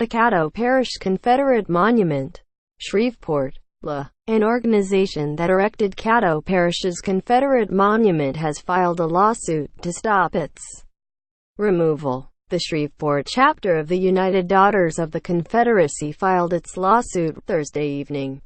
The Caddo Parish Confederate Monument, Shreveport, La. An organization that erected Caddo Parish's Confederate Monument has filed a lawsuit to stop its removal. The Shreveport chapter of the United Daughters of the Confederacy filed its lawsuit Thursday evening,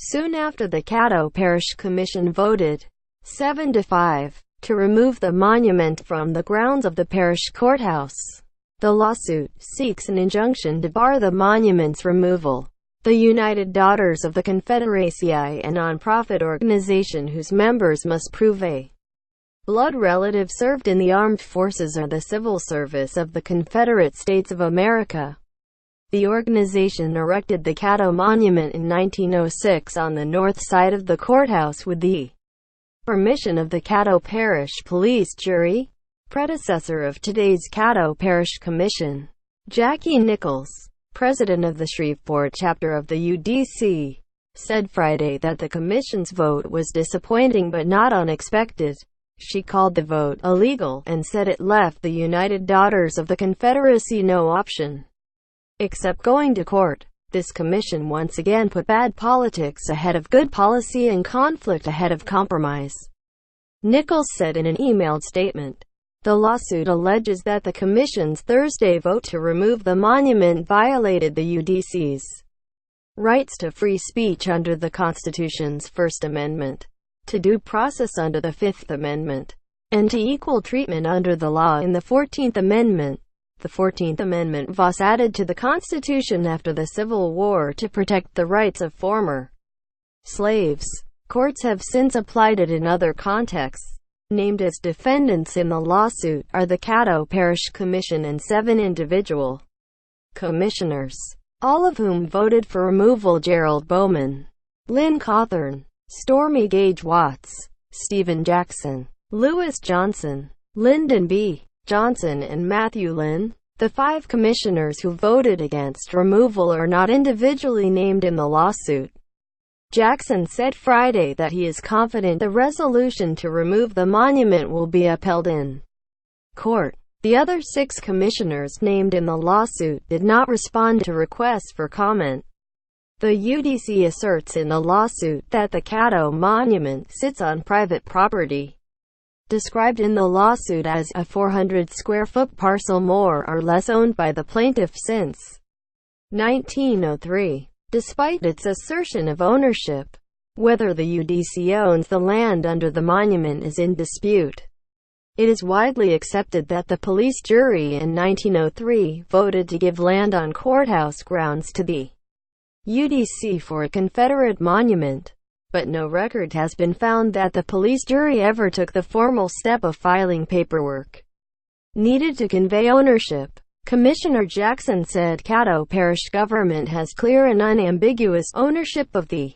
soon after the Caddo Parish Commission voted 7-5 to remove the monument from the grounds of the parish courthouse. The lawsuit seeks an injunction to bar the monument's removal. The United Daughters of the Confederacyis, a non-profit organization whose members must prove a blood relative served in the armed forces or the civil service of the Confederate States of America. The organization erected the Caddo Monument in 1906 on the north side of the courthouse with the permission of the Caddo Parish Police Jury, predecessor of today's Caddo Parish Commission. Jackie Nichols, president of the Shreveport chapter of the UDC, said Friday that the commission's vote was disappointing but not unexpected. She called the vote illegal and said it left the United Daughters of the Confederacy no option except going to court. This commission once again put bad politics ahead of good policy and conflict ahead of compromise, Nichols said in an emailed statement. The lawsuit alleges that the Commission's Thursday vote to remove the monument violated the UDC's rights to free speech under the Constitution's First Amendment, to due process under the Fifth Amendment, and to equal treatment under the law in the 14th Amendment. The 14th Amendment was added to the Constitution after the Civil War to protect the rights of former slaves. Courts have since applied it in other contexts. Named as defendants in the lawsuit are the Caddo Parish Commission and 7 individual commissioners, all of whom voted for removal: Gerald Bowman, Lynn Cawthorn, Stormy Gage Watts, Stephen Jackson, Lewis Johnson, Lyndon B. Johnson and Matthew Lynn. The 5 commissioners who voted against removal are not individually named in the lawsuit. Jackson said Friday that he is confident the resolution to remove the monument will be upheld in court. The other 6 commissioners named in the lawsuit did not respond to requests for comment. The UDC asserts in the lawsuit that the Caddo Monument sits on private property, described in the lawsuit as a 400-square-foot parcel more or less owned by the plaintiff since 1903. Despite its assertion of ownership, whether the UDC owns the land under the monument is in dispute. It is widely accepted that the police jury in 1903 voted to give land on courthouse grounds to the UDC for a Confederate monument, but no record has been found that the police jury ever took the formal step of filing paperwork needed to convey ownership. Commissioner Jackson said Caddo Parish government has clear and unambiguous ownership of the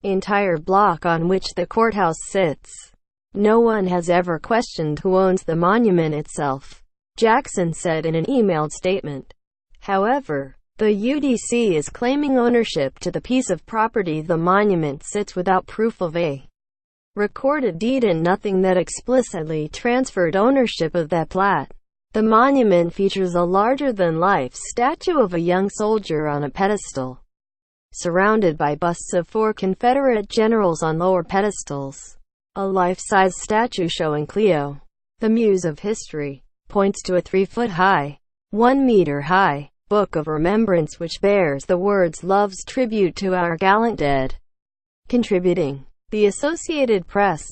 entire block on which the courthouse sits. No one has ever questioned who owns the monument itself, Jackson said in an emailed statement. However, the UDC is claiming ownership to the piece of property the monument sits without proof of a recorded deed and nothing that explicitly transferred ownership of that plat. The monument features a larger-than-life statue of a young soldier on a pedestal, surrounded by busts of 4 Confederate generals on lower pedestals. A life-size statue showing Cleo, the muse of history, points to a 3-foot-high, 1-meter-high book of remembrance which bears the words "Love's Tribute to Our Gallant Dead." Contributing. The Associated Press.